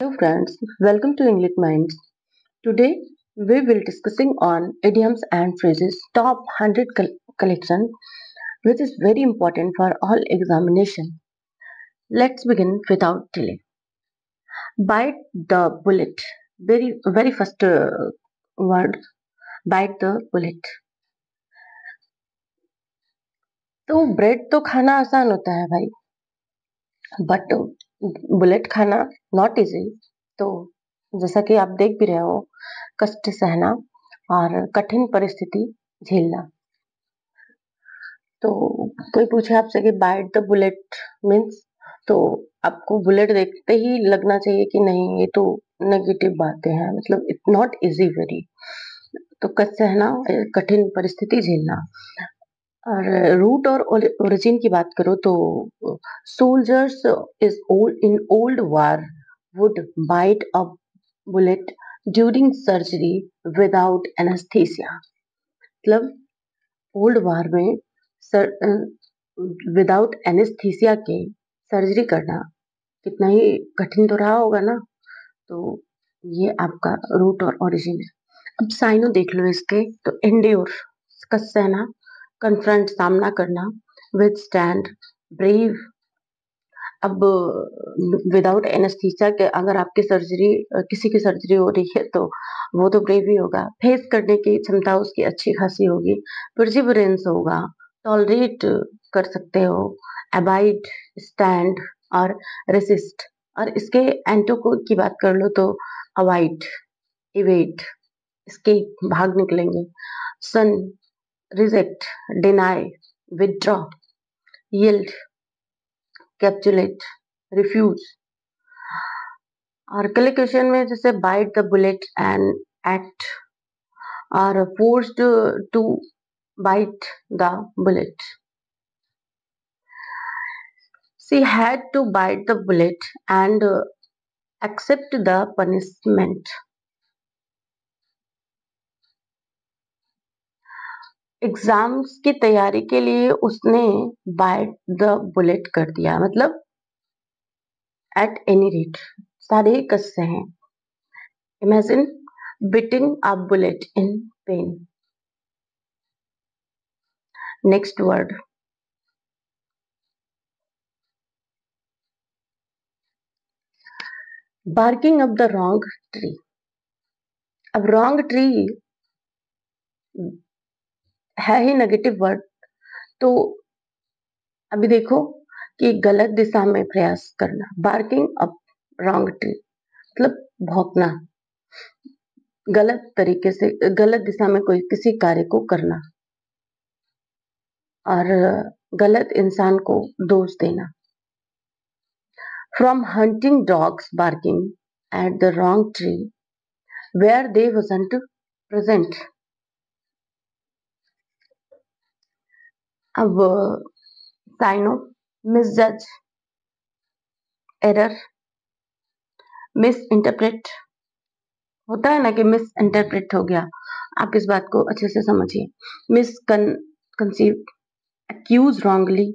Hello friends, welcome to English Minds. Today we will discussing on idioms and phrases top 100 collection which is very important for all examination. Let's begin without delay. Bite the bullet. Very first word, bite the bullet. तो bread तो खाना आसान होता है भाई, but bullet खाना not easy. तो जैसा कि आप देख भी रहे हो, कष्ट सहना और कठिन परिस्थिति झेलना। तो कोई पूछे आपसे कि बाइट द बुलेट मीन्स, तो आपको बुलेट देखते ही लगना चाहिए कि नहीं, ये तो नेगेटिव बातें हैं, मतलब इट्स नॉट इजी वेरी। तो कष्ट सहना, कठिन परिस्थिति झेलना। और रूट और ओरिजिन की बात करो तो soldiers is old in old war would bite a bullet during surgery without anaesthesia. मतलब ओल्ड वार में विदाउट एनेस्थीसिया के सर्जरी करना कितना ही कठिन तो रहा होगा ना। तो ये आपका रूट और ओरिजिन है। अब साइनो देख लो इसके, तो एंड्योर कस सहना, कन्फ्रंट सामना करना, विथस्टैंड ब्रेव। अब विदाउट एनेस्थीसिया के अगर आपकी सर्जरी, किसी की सर्जरी हो रही है, तो वो तो ब्रेव ही होगा। फेस करने की क्षमता उसकी अच्छी खासी होगी, परसिवरेंस होगा, टॉलरेट कर सकते हो, अबाइड, स्टैंड और रेसिस्ट। और इसके एंटो की बात कर लो तो अवॉइड, इवेट, escape भाग निकलेंगे, shun, reject, deny, withdraw, yield, capitulate, refuse. और कलिक्वेशन में जैसे bite the bullet and act और forced to bite the bullet. She had to bite the bullet and accept the punishment. Exams की तैयारी के लिए उसने बाइट द बुलेट कर दिया, मतलब एट एनी रेट, सारे ही कस्से हैं। Imagine beating a bullet in pen. Next word, barking up the wrong tree. अब रॉन्ग ट्री है ही नेगेटिव वर्ड, तो अभी देखो कि गलत दिशा में प्रयास करना। बार्किंग अप रॉन्ग ट्री मतलब भौंकना, गलत तरीके से, गलत दिशा में कोई किसी कार्य को करना और गलत इंसान को दोष देना। From hunting dogs barking at the wrong tree where they wasn't present. अब synonym, misjudge, error, misinterpret. होता है ना कि मिस इंटरप्रेट हो गया, आप इस बात को अच्छे से समझिए। मिस कंसीव, एक्यूज रॉन्गली,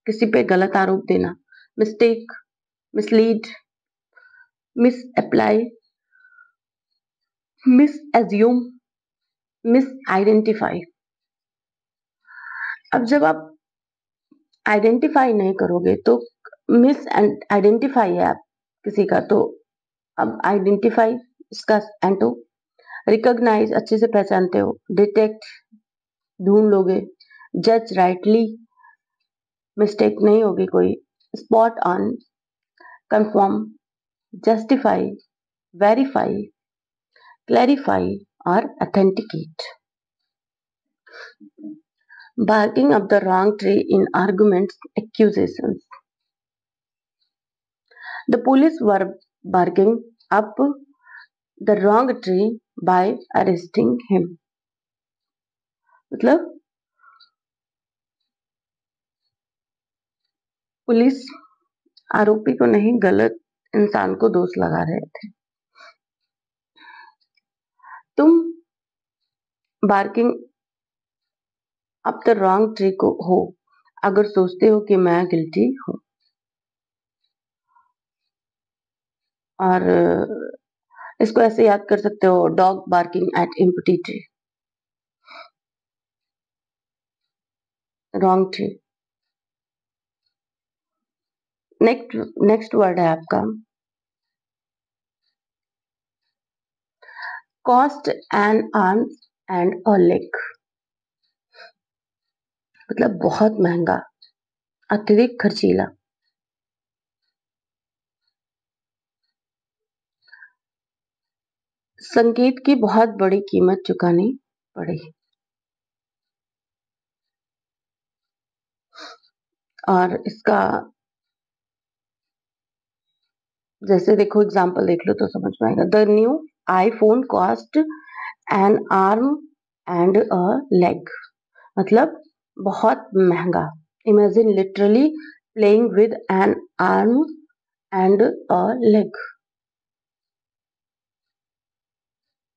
किसी पे गलत आरोप देना। Mistake, mislead, miss apply, miss assume, miss identify. अब जब आप आइडेंटिफाई नहीं करोगे तो मिस आइडेंटिफाई है आप किसी का, तो अब आइडेंटिफाई इसका एंटो। रिकॉग्नाइज अच्छे से पहचानते हो, डिटेक्ट ढूंढ लोगे, जज राइटली मिस्टेक नहीं होगी कोई, spot on, confirm, justify, verify, clarify और authenticate. Barking up the wrong tree in arguments, accusations. The police were barking up the wrong tree by arresting him. मतलब पुलिस आरोपी को नहीं, गलत इंसान को दोष लगा रहे थे। तुम barking up the wrong tree को हो अगर सोचते हो कि मैं गिल्टी हूं। और इसको ऐसे याद कर सकते हो, dog barking at empty tree, wrong tree. Next word है आपका cost an arm and a leg, मतलब बहुत महंगा, अत्यधिक खर्चीला। संगीत की बहुत बड़ी कीमत चुकानी पड़ी। और इसका जैसे देखो एग्जांपल देख लो तो समझ में आएगा। The new iPhone cost an arm and a leg, मतलब बहुत महंगा। Imagine literally playing with N arm and a leg.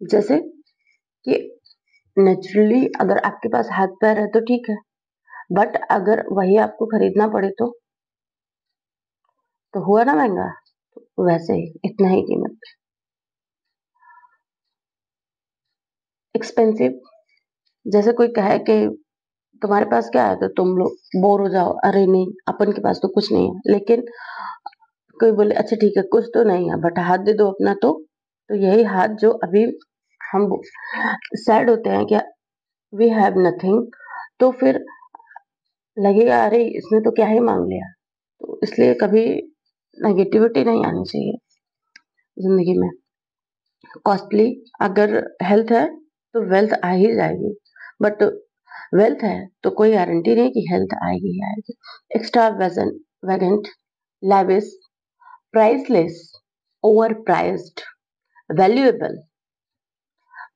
जैसे कि नेचुरली अगर आपके पास हाथ पैर है तो ठीक है, बट अगर वही आपको खरीदना पड़े तो हुआ ना महंगा। तो वैसे ही इतना ही कीमत। एक्सपेंसिव, जैसे कोई कहे कि तुम्हारे पास क्या है तो तुम लोग बोर हो जाओ, अरे नहीं अपन के पास तो कुछ नहीं है, लेकिन कोई बोले अच्छा ठीक है कुछ तो नहीं है बट हाथ दे दो अपना, तो यही हाथ जो अभी हम सैड होते हैं क्या, वी हैव नथिंग, तो फिर लगेगा अरे इसने तो क्या ही मांग लिया। तो इसलिए कभी नेगेटिविटी नहीं आनी चाहिए जिंदगी में। कॉस्टली, अगर हेल्थ है तो वेल्थ आ ही जाएगी, बट वेल्थ है तो कोई गारंटी नहीं कि हेल्थ आएगी ही आएगी। Extravagant, lavish, priceless, overpriced, valuable,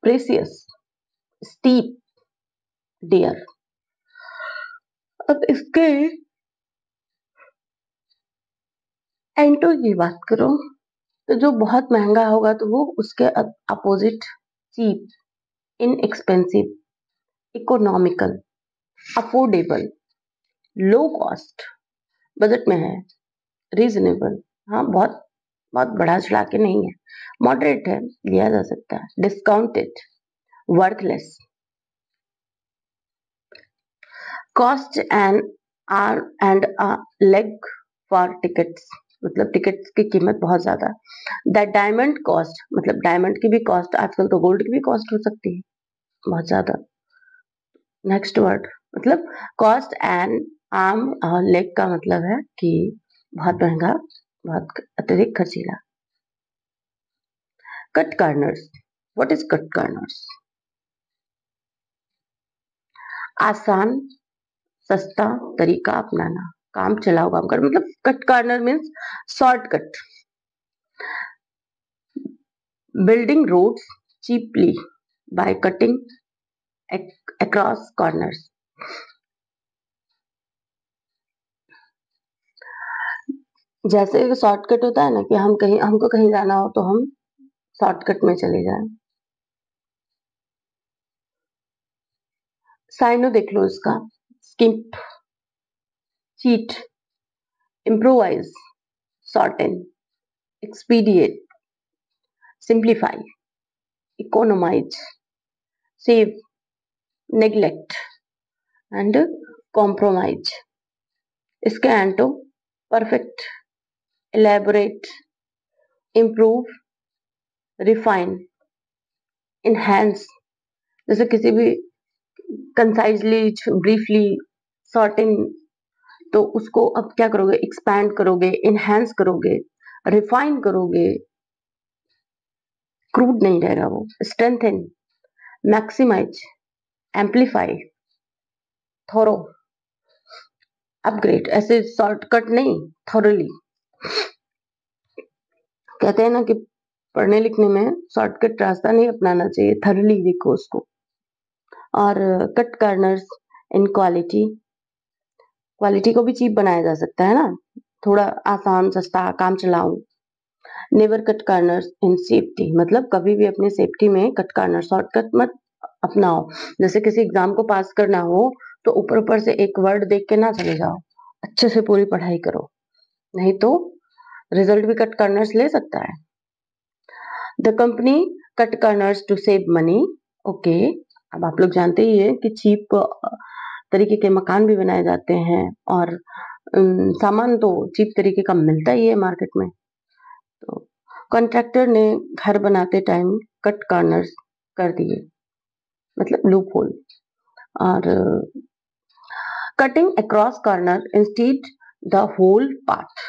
precious, steep, dear। अब इसके एंटो की बात करो तो जो बहुत महंगा होगा तो वो उसके opposite cheap, inexpensive, economical, affordable, low cost, budget में है, रीजनेबल, हाँ बहुत बहुत बढ़ा चढ़ा के नहीं है, मॉडरेट है, लिया जा सकता है, discounted, worthless. Cost and arm and a leg for tickets, मतलब टिकट्स की कीमत बहुत ज्यादा। द डायमंड कॉस्ट, मतलब डायमंड की भी कॉस्ट, आजकल तो गोल्ड की भी कॉस्ट हो सकती है बहुत ज्यादा। नेक्स्ट वर्ड, मतलब कॉस्ट एंड आर्म और लेग का मतलब है कि बहुत महंगा, बहुत अत्यधिक खर्चीला। Cut corners, what is cut corners? आसान सस्ता तरीका अपनाना, काम चलाओ काम कर, मतलब cut corner means shortcut. Building roads cheaply by cutting across corners. जैसे शॉर्टकट होता है ना कि हमको कहीं जाना हो तो हम शॉर्टकट में चले जाएं। साइनो देख लो इसका, skip, cheat, improvise, shorten, expedite, simplify, economise, save, neglect and compromise. इसके एंटो perfect, elaborate, improve, refine, enhance। जैसे किसी भी कंसाइजली, ब्रीफली, शॉर्टिंग, तो उसको अब क्या करोगे, एक्सपैंड करोगे, इनहेंस करोगे, रिफाइन करोगे, क्रूड नहीं रहेगा वो। स्ट्रेंथन, मैक्सिमाइज, एम्पलीफाई, थोरो, अपग्रेड। ऐसे शॉर्टकट नहीं, थोरली। कहते हैं ना कि पढ़ने लिखने में शॉर्टकट रास्ता नहीं अपनाना चाहिए, थरली देखो उसको। और cut corners in quality, quality को भी चीप बनाया जा सकता है ना, थोड़ा आसान सस्ता काम चलाऊं। नेवर कट कार्नर्स इन सेफ्टी, मतलब कभी भी अपनी सेफ्टी में कट कार्नर, शॉर्टकट मत अपनाओ। जैसे किसी एग्जाम को पास करना हो तो ऊपर ऊपर से एक वर्ड देख के ना चले जाओ, अच्छे से पूरी पढ़ाई करो, नहीं तो रिजल्ट भी कट कार्नर्स ले सकता है। The company cut corners to save money. Okay, अब आप लोग जानते ही है कि चीप तरीके के मकान भी बनाए जाते हैं और सामान तो चीप तरीके का मिलता ही है मार्केट में। तो कॉन्ट्रैक्टर ने घर बनाते टाइम कट कॉर्नर्स कर दिए, मतलब लूप होल, और cutting across corner instead the whole part.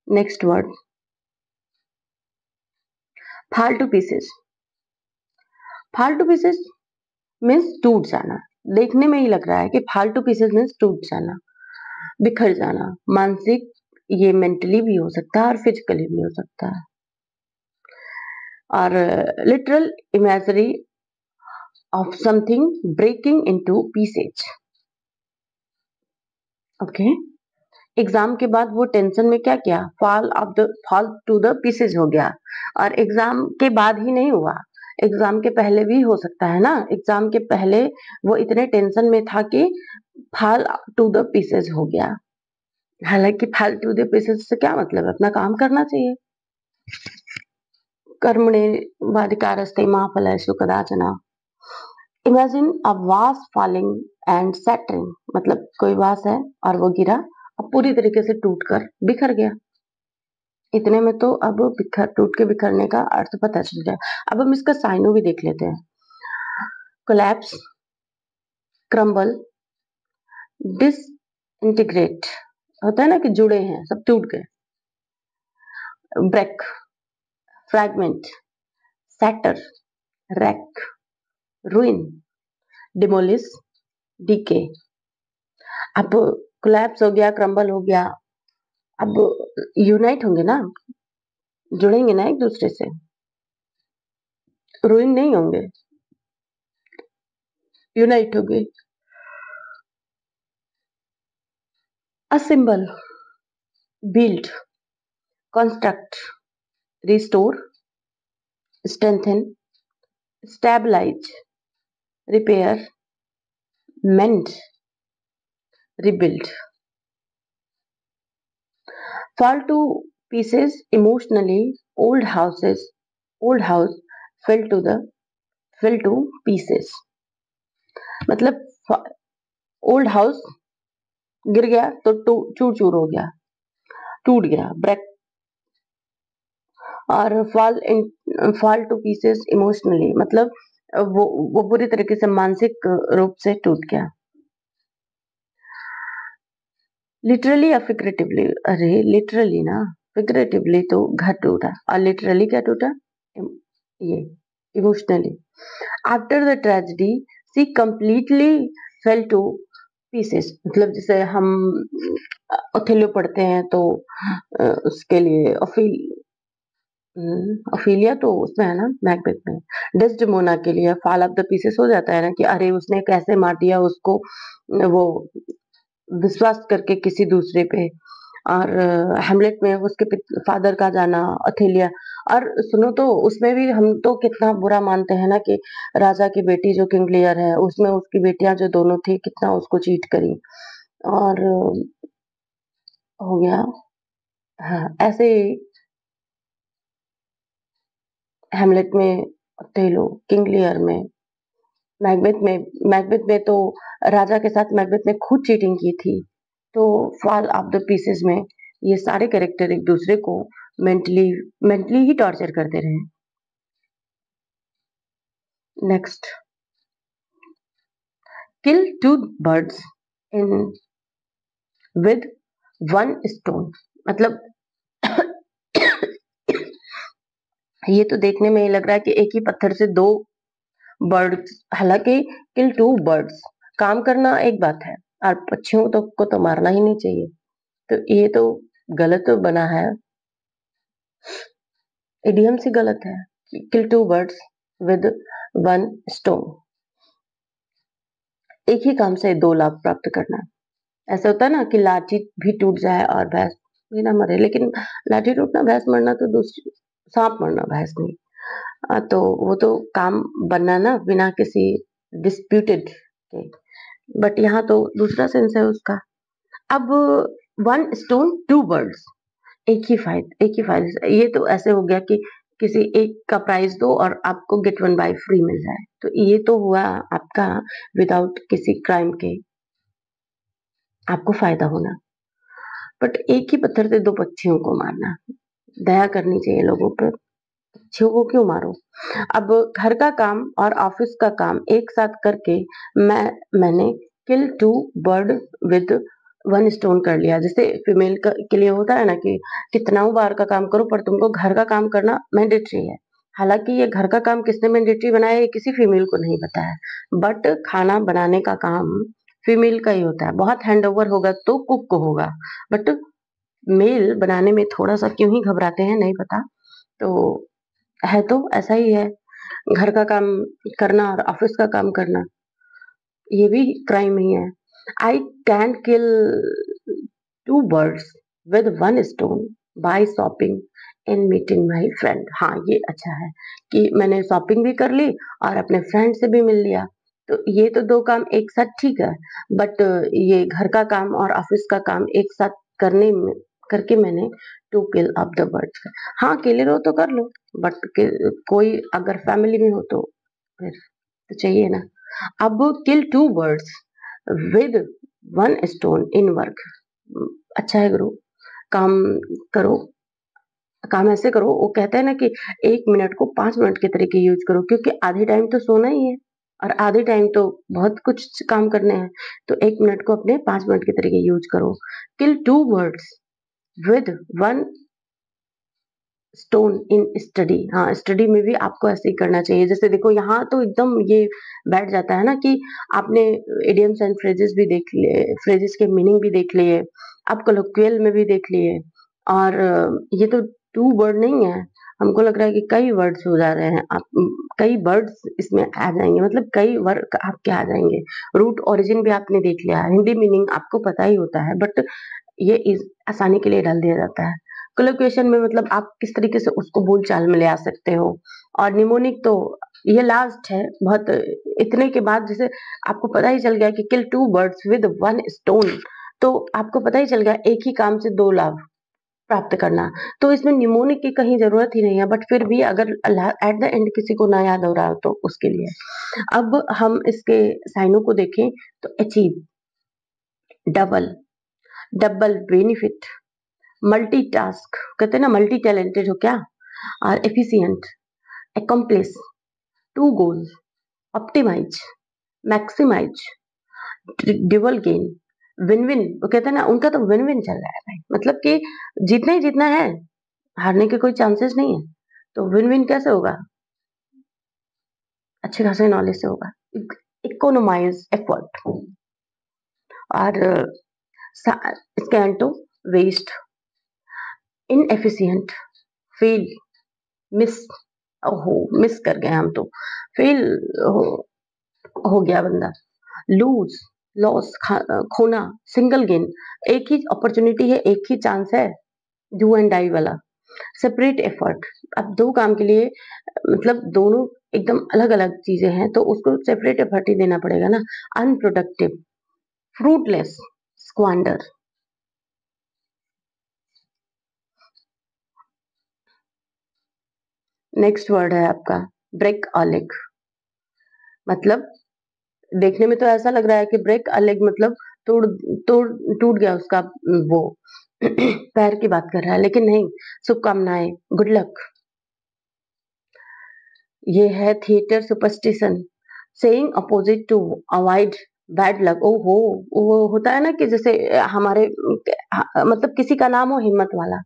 Next word, fall to pieces. Fall to pieces means टूट जाना। देखने में ही लग रहा है कि फालतू पीसेस मीन्स टूट जाना, बिखर जाना। मानसिक, ये मेंटली भी हो सकता है और फिजिकली भी हो सकता है। और literal imagery of something breaking into pieces. Okay, exam के बाद वो टेंशन में क्या किया, फॉल टू द पीसेज हो गया। और एग्जाम के बाद ही नहीं हुआ, एग्जाम के पहले भी हो सकता है ना। एग्जाम के पहले वो इतने टेंशन में था कि फॉल टू द पीसेज हो गया। हालांकि फॉल टू द पीसेज से क्या मतलब है, अपना काम करना चाहिए। कर्मणे वाधिकारस्ते मा फलेषु कदाचन। इमेजिन अ वास फॉलिंग एंड सेटरिंग, मतलब कोई वास है और वो गिरा और पूरी तरीके से टूटकर बिखर गया। इतने में तो अब टूट के बिखरने का अर्थ पता चल गया। अब हम इसका साइनो भी देख लेते हैं। कोलैप्स, क्रम्बल, डिसइंटीग्रेट, होता है ना कि जुड़े हैं, सब टूट गए। Break, fragment, shatter, wreck, ruin, demolish, decay. अब कोलैप्स हो गया, क्रम्बल हो गया, अब यूनाइट होंगे ना, जुड़ेंगे ना एक दूसरे से, रुइन नहीं होंगे, यूनाइट होंगे। Assemble, build, construct, restore, strengthen, stabilise, repair, mend, rebuild. Fall to pieces emotionally. Old house fell to pieces. मतलब ओल्ड हाउस गिर गया तो चूर चूर हो गया, टूट गया, ब्रेक। और फॉल टू पीसेस इमोशनली, मतलब वो पूरी तरीके से मानसिक रूप से टूट गया। लिटरली या फिगरेटिवली, अरे लिटरली ना, फिगरेटिवली तो घर टूटा और लिटरली क्या टूटा, ये emotionally. After the tragedy she completely fell to pieces, मतलब जैसे हम ओथेलो पढ़ते हैं तो उसके लिए ओफिलिया तो उसमें है ना, मैकबेथ में। डेस्डेमोना के लिए फॉल ऑफ द पीसेस हो जाता है ना कि अरे उसने कैसे मार दिया उसको, वो विश्वास करके किसी दूसरे पे। और हेमलेट में उसके फादर का जाना, अथेलिया। और सुनो तो उसमें भी हम तो कितना बुरा मानते हैं ना कि राजा की बेटी जो किंग लियर है, उसमें उसकी बेटियां जो दोनों थी कितना उसको चीट करी और हो गया। हाँ, ऐसे ही हेमलेट में, अथेलो, किंग लियर में, मैकबेथ में तो राजा के साथ मैकबेथ ने खुद चीटिंग की थी। तो फॉल ऑफ द पीसेस में ये सारे कैरेक्टर एक दूसरे को मेंटली मेंटली ही टॉर्चर करते रहे। Next, kill two birds in with one stone, मतलब ये तो देखने में ही लग रहा है कि एक ही पत्थर से दो बर्ड्स। हालांकि किल टू बर्ड्स, काम करना एक बात है और पक्षियों को तो मारना ही नहीं चाहिए, तो ये तो गलत बना है, इडियम से गलत है। Kill two birds with one stone, एक ही काम से दो लाभ प्राप्त करना। ऐसा होता है ना कि लाठी भी टूट जाए और भैंस भी ना मरे, लेकिन लाठी टूटना भैंस मरना तो दूसरी, सांप मरना भैंस नहीं। तो वो तो काम बनना ना बिना किसी डिस्प्यूटेड के, बट यहाँ तो दूसरा सेंस है उसका। अब वन स्टोन टू बर्ड्स, एक ही फाइल ये तो ऐसे हो गया कि किसी एक का प्राइस दो और आपको गेट वन बाय फ्री मिल जाए, तो ये तो हुआ आपका विदाउट किसी क्राइम के आपको फायदा होना। बट एक ही पत्थर से दो पक्षियों को मारना, दया करनी चाहिए लोगों पर, पक्षियों को क्यों मारो। अब घर का काम और ऑफिस का काम एक साथ करके मैंने kill two bird with one stone कर लिया। जैसे फीमेल के लिए होता है ना कि कितना बार का काम करो पर तुमको घर का काम करना मैंडेटरी है। हालांकि ये घर का काम किसने मैंडेटरी बनाया ये किसी फीमेल को नहीं पता है, बट खाना बनाने का काम फीमेल का ही होता है। बहुत हैंडओवर होगा तो कुक को होगा, बट मेल बनाने में थोड़ा सा क्यों ही घबराते हैं नहीं पता। तो है तो ऐसा ही है, घर का काम करना और ऑफिस का काम करना ये भी क्राइम ही है। I can kill two birds with one stone by shopping and meeting my friend. हाँ ये अच्छा है कि मैंने शॉपिंग भी कर ली और अपने फ्रेंड से भी मिल लिया, तो ये तो दो काम एक साथ ठीक है। बट ये घर का काम और ऑफिस का काम एक साथ करने में करके मैंने two kill of the birds. हाँ अकेले रहो तो कर लो, बट कोई अगर फैमिली में हो तो फिर तो चाहिए ना। अब kill two birds with one stone in work. अच्छा है गुरु, काम करो, काम ऐसे करो। वो कहते हैं ना कि 1 मिनट को 5 मिनट के तरीके यूज करो, क्योंकि आधे टाइम तो सोना ही है और आधे टाइम तो बहुत कुछ काम करने हैं। तो 1 मिनट को अपने 5 मिनट के तरीके यूज करो। Kill two birds with one stone in study. हाँ स्टडी में भी आपको ऐसे ही करना चाहिए। जैसे देखो यहाँ तो एकदम ये बैठ जाता है ना कि आपने इडियम्स एंड फ्रेजेस भी देख लिए, फ्रेजेस के मीनिंग भी देख लिए, आप कोलोक्वियल में भी देख लिए, और ये तो टू वर्ड नहीं है, हमको लग रहा है कि कई वर्ड्स हो जा रहे हैं। आप कई वर्ड्स इसमें आ जाएंगे, मतलब कई वर्ड आपके आ जाएंगे। रूट ओरिजिन भी आपने देख लिया, हिंदी मीनिंग आपको पता ही होता है, बट ये आसानी के लिए डाल दिया जाता है। कोलोकेशन में मतलब आप किस तरीके से उसको बोल चाल में ले आ सकते हो। और निमोनिक तो ये लास्ट है बहुत, इतने के बाद जैसे आपको पता ही चल गया कि kill two birds with one stone, तो आपको पता ही चल गया एक ही काम से दो लाभ प्राप्त करना। तो इसमें निमोनिक की कहीं जरूरत ही नहीं है, बट फिर भी अगर एट द एंड किसी को ना याद हो रहा हो तो उसके लिए। अब हम इसके साइनों को देखें तो achieve, double, double benefit, multitask, कहते हैं ना मल्टी टैलेंटेड हो क्या, और efficient, accomplish, two goals, optimise, maximise, dual gain, win win. वो कहते हैं ना उनका तो विन विन चल रहा है भाई, मतलब कि जीतना ही जीतना है, हारने के कोई चांसेस नहीं है। तो विन विन कैसे होगा, अच्छे खासे नॉलेज से होगा। इकोनोमाइज एफर्ट, और scan to waste, inefficient, fail, miss, ओहो मिस कर गए हम तो, फेल हो गया बंदा, लूज, लॉस, खोना, सिंगल गेन, एक ही अपॉर्चुनिटी है, एक ही चांस है, डू एंड डाई वाला। सेपरेट एफर्ट, अब दो काम के लिए मतलब दोनों एकदम अलग अलग चीजें हैं तो उसको सेपरेट एफर्ट ही देना पड़ेगा ना। Unproductive, fruitless, squander. Next word है आपका ब्रेक अ लेग, मतलब देखने में तो ऐसा लग रहा है कि ब्रेक अ लेग मतलब तोड़ तोड़ टूट गया उसका वो पैर की बात कर रहा है, लेकिन नहीं। शुभकामनाएं, गुड लक। ये है theatre superstition, saying opposite to avoid bad luck. ओहो, वो होता है ना कि जैसे हमारे मतलब किसी का नाम हो हिम्मत वाला,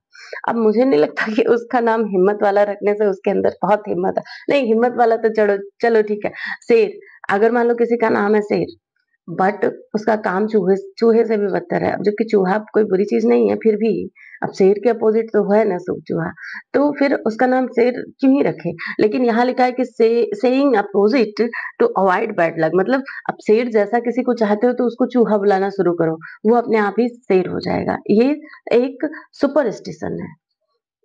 अब मुझे नहीं लगता कि उसका नाम हिम्मत वाला रखने से उसके अंदर बहुत हिम्मत है। नहीं हिम्मत वाला तो चलो चलो ठीक है। शेर, अगर मान लो किसी का नाम है शेर, बट उसका काम चूहे चूहे से भी बदतर है। अब जबकि चूहा कोई बुरी चीज नहीं है, फिर भी अब शेर के अपोजिट तो है ना सब चूहा, तो फिर उसका नाम शेर क्यों ही रखे। लेकिन यहाँ लिखा है कि saying opposite to avoid bad luck, मतलब अब शेर जैसा किसी को चाहते हो तो उसको चूहा बुलाना शुरू करो, वो अपने आप ही शेर हो जाएगा। ये एक सुपरस्टिशन है।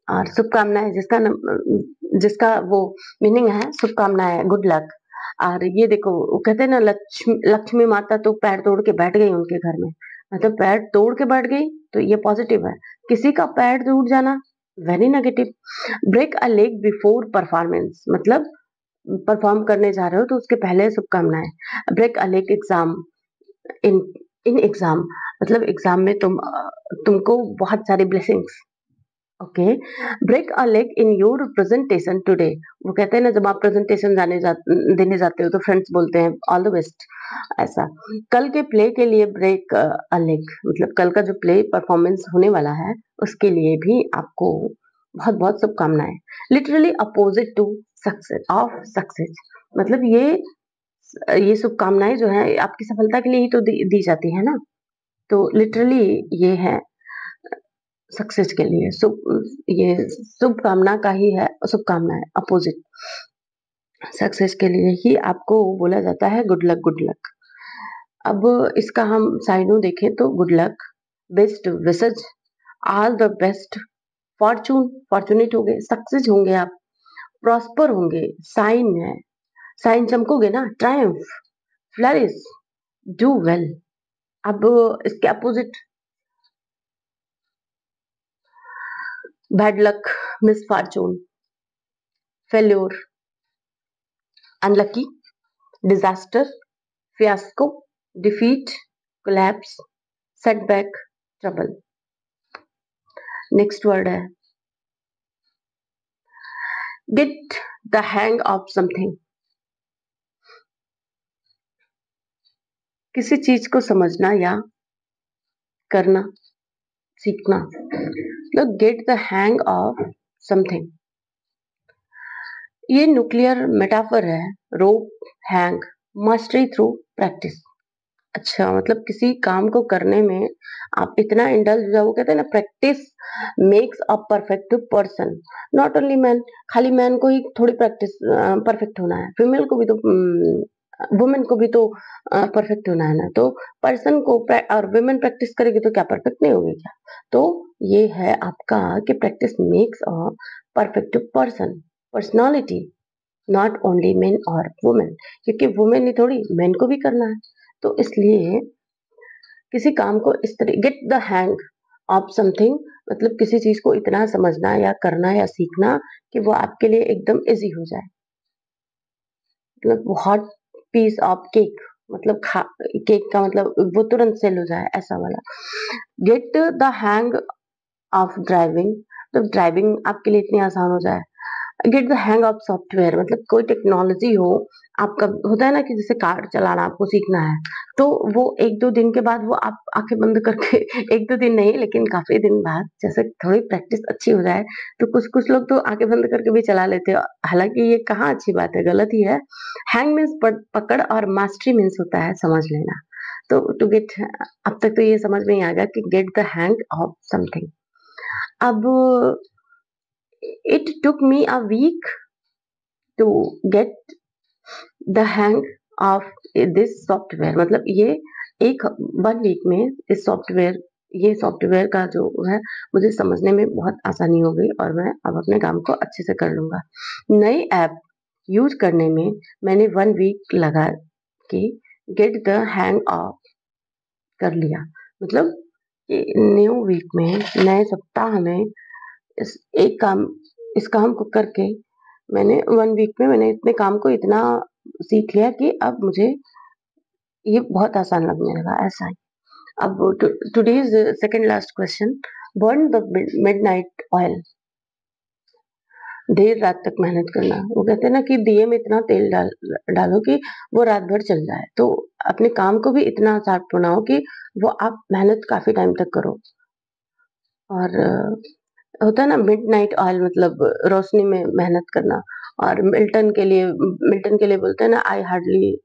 और शुभकामनाएं जिसका वो मीनिंग है शुभकामनाएं, गुड लक। और ये देखो वो कहते हैं ना लक्ष्मी लक्ष्मी माता तो पैर तोड़ के बैठ गई उनके घर में, मतलब पैर तोड़ के बैठ गई तो ये पॉजिटिव है। किसी का पैर टूट जाना, very negative. Break a leg before performance, मतलब परफॉर्म करने जा रहे हो तो उसके पहले शुभकामनाएं। Break a leg exam, in in exam, मतलब एग्जाम में तुमको बहुत सारी blessings. Okay. Break a leg in your presentation today, वो कहते हैं ना जब आप प्रेजेंटेशन देने जाते हो तो फ्रेंड्स बोलते हैं ऑल द बेस्ट, ऐसा। कल के प्ले के लिए ब्रेक अ लेग, मतलब कल का जो प्ले परफॉर्मेंस होने वाला है उसके लिए भी आपको बहुत बहुत शुभकामनाएं। Literally opposite to success of success, मतलब ये शुभकामनाएं जो है आपकी सफलता के लिए ही तो दी जाती है ना, तो लिटरली ये है सक्सेस के लिए ये शुभकामना का ही है, शुभकामना है अपोजिट। सक्सेस के लिए ही आपको बोला जाता है गुड लक गुड लक। अब इसका हम साइनों देखें तो good luck, best wishes, all the best, Fortune, fortunate होंगे, सक्सेस होंगे आप, प्रॉस्पर होंगे, साइन है, साइन चमकोगे ना, ट्रायम्फ, फ्लरिश, डू वेल। अब इसके opposite bad luck, misfortune, failure, unlucky, disaster, fiasco, defeat, collapse, setback, trouble. Next word है get the hang of something, किसी चीज को समझना या करना, सीखना, मतलब get the hang of something. ये न्यूक्लियर मेटाफर है, rope, hang, mastery through practice. अच्छा, मतलब किसी काम को करने में आप इतना इंडल्ज हो जाओ, वो कहते हैं ना practice makes a perfect person. Not only man, खाली मैन को ही थोड़ी प्रैक्टिस परफेक्ट होना है, फीमेल को भी तो, वुमेन को भी तो परफेक्ट होना है ना, तो पर्सन को और वुमेन प्रैक्टिस करेगी तो क्या परफेक्ट नहीं होगी क्या? तो ये है आपका कि practice makes a perfect person, personality, not only main और वुमेन, क्योंकि वुमेन ही थोड़ी, मेन को भी करना है। तो इसलिए किसी काम को इस तरह gate the hang of something, मतलब किसी चीज को इतना समझना या करना या सीखना कि वो आपके लिए एकदम इजी हो जाए। मतलब हॉट पीस ऑफ केक, मतलब केक का मतलब वो तुरंत सेल हो जाए, ऐसा वाला। Gate the hang of driving, तो ड्राइविंग आपके लिए इतनी आसान हो जाए। Gate the hang of software, मतलब कोई टेक्नोलॉजी हो, आपका होता है ना कि जैसे कार चलाना आपको सीखना है, तो वो एक दो दिन के बाद वो आप आंखें बंद करके एक दो दिन नहीं लेकिन काफी दिन बाद जैसे थोड़ी प्रैक्टिस अच्छी हो जाए तो कुछ कुछ लोग तो आंखें बंद करके भी चला लेते हैं, हालांकि ये कहाँ अच्छी बात है, गलत ही है। हैंग मीन्स पकड़ और मास्टरी मीन्स होता है समझ लेना। तो टू गेट, अब तक तो ये समझ में ही आ गया कि get the hang of something. अब it took me a week to get the hang of this software, मतलब ये एक 1 वीक में इस सॉफ्टवेयर, ये सॉफ्टवेयर का जो है मुझे समझने में बहुत आसानी हो गई और मैं अब अपने काम को अच्छे से कर लूंगा। नई ऐप यूज करने में मैंने 1 वीक लगा कि गेट द हैंग ऑफ कर लिया, मतलब न्यू वीक में, नए सप्ताह में इस एक काम, इस काम को करके मैंने 1 वीक में मैंने इतने काम को इतना सीख लिया कि अब मुझे ये बहुत आसान लगने लगा, ऐसा ही। अब today's second last question, burn the midnight oil, देर रात तक मेहनत करना। वो कहते हैं ना कि दिए में इतना तेल डालो कि वो रात भर चल जाए, तो अपने काम को भी इतना शार्प बनाओ कि वो आप मेहनत काफी टाइम तक करो। और होता है ना मिडनाइट ऑयल, मतलब रोशनी में मेहनत करना। और मिल्टन के लिए बोलते हैं ना I hardly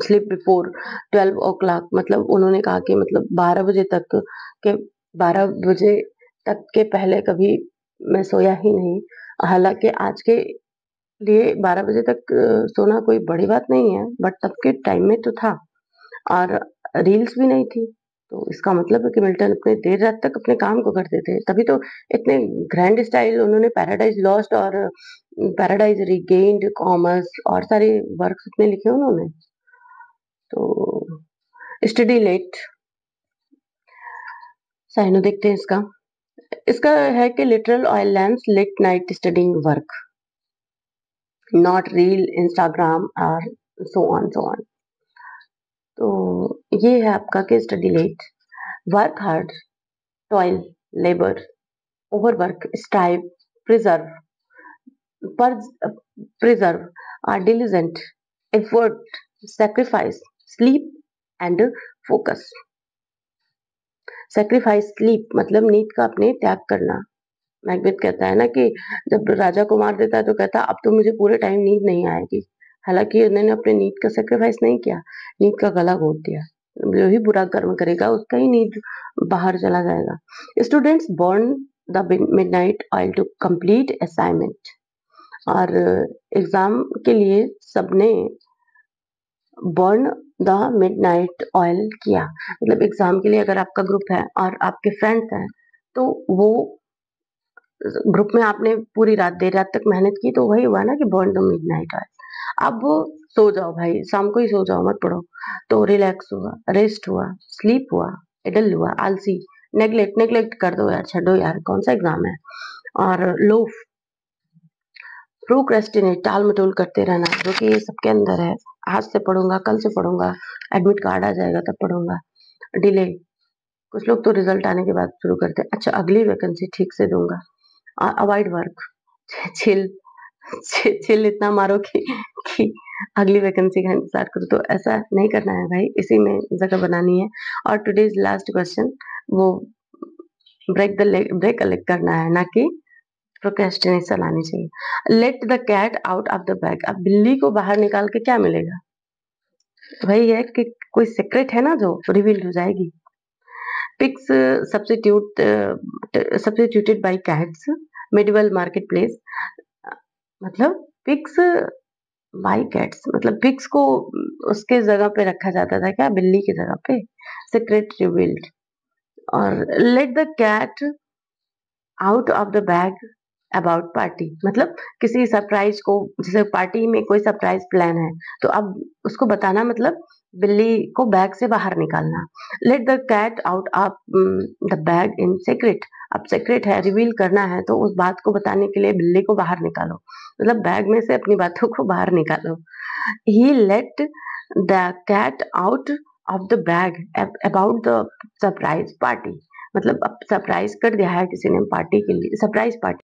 sleep before 12 o'clock, मतलब उन्होंने कहा कि मतलब 12 बजे तक के 12 बजे तक के पहले कभी मैं सोया ही नहीं। हालांकि आज के लिए 12 बजे तक सोना कोई बड़ी बात नहीं है, बट तब के टाइम में तो था और रील्स भी नहीं थी। तो इसका मतलब है कि मिल्टन अपने देर रात तक अपने काम को करते थे, तभी तो इतने ग्रैंड स्टाइल उन्होंने पैराडाइज लॉस्ट और पैराडाइज रिगेन्ड, कॉमर्स और सारे वर्क्स इतने लिखे उन्होंने। तो स्टडी लेट, साइनो देखते हैं इसका। इसका है कि literal oil lamps late night studying work, not reel, Instagram और सो ऑन सो ऑन। तो ये है आपका कि study late, work hard, toil, labour, overwork, strive, preserve, preserve, are diligent, effort, sacrifice, sleep and focus. Sacrifice sleep मतलब नींद का अपने त्याग करना। मैकबेथ कहता है ना कि जब राजा को मार देता है तो कहता है अब तो मुझे पूरे टाइम नींद नहीं आएगी। हालांकि उन्होंने अपने नींद का सेक्रीफाइस नहीं किया, नींद का गला घोट दिया। जो ही बुरा कर्म करेगा उसका ही नींद बाहर चला जाएगा। Students burn the midnight oil to complete assignment, और एग्जाम के लिए सबने बर्न द मिडनाइट ऑयल किया। मतलब एग्जाम के लिए अगर आपका ग्रुप है और आपके फ्रेंड्स हैं तो वो ग्रुप में आपने पूरी रात देर रात तक मेहनत की, तो वही हुआ ना कि बर्न द मिडनाइट ऑयल। अब सो जाओ भाई, शाम को ही सो जाओ, मत पढ़ो। तो रिलैक्स हुआ, रेस्ट हुआ, स्लीप हुआ, इडल हुआ, आलसी, नेग्लेक्ट नेग्लेक्ट कर दो यार, छोड़ो यार, कौन सा एग्जाम है। और लोफ, प्रोक्रेस्टिनेट, टाल मटोल करते रहना, जो कि ये सबके अंदर है। आज से पढ़ूंगा, कल से पढ़ूंगा, एडमिट कार्ड आ जाएगा तब पढ़ूंगा। डिले, कुछ लोग तो रिजल्ट आने के बाद शुरू करते हैं, अच्छा अगली वैकेंसी ठीक से दूंगा। अवॉइड वर्क, चिल, चिल इतना मारो कि अगली वैकेंसी का इंतजार करो। तो ऐसा नहीं करना है भाई, इसी में जगह बनानी है। और टुडेज लास्ट क्वेश्चन, वो ब्रेक कलेक्ट करना है, ना कि प्रोक्रेस्टिनेशन आनी चाहिए। Let the cat out of the bag, अब बिल्ली को बाहर निकाल के क्या मिलेगा? वही है कि कोई सीक्रेट है ना जो रिवील हो जाएगी। Pigs substituted by cats, medieval market place, मतलब पिग्स बाय कैट्स, मतलब पिग्स को उसके जगह पे रखा जाता था क्या, बिल्ली की जगह पे। Secret revealed. और let the cat out of the bag about party, मतलब किसी सरप्राइज को, जैसे पार्टी में कोई सरप्राइज प्लान है तो अब उसको बताना, मतलब बिल्ली को बैग से बाहर निकालना। Let the cat out of the bag in secret, अब सीक्रेट है, रिवील करना है, तो उस बात को बताने के लिए बिल्ली को बाहर निकालो, मतलब बैग में से अपनी बातों को बाहर निकालो। He let the cat out of the bag about the surprise party, मतलब अब सरप्राइज कर दिया है किसी ने पार्टी के लिए, सरप्राइज पार्टी।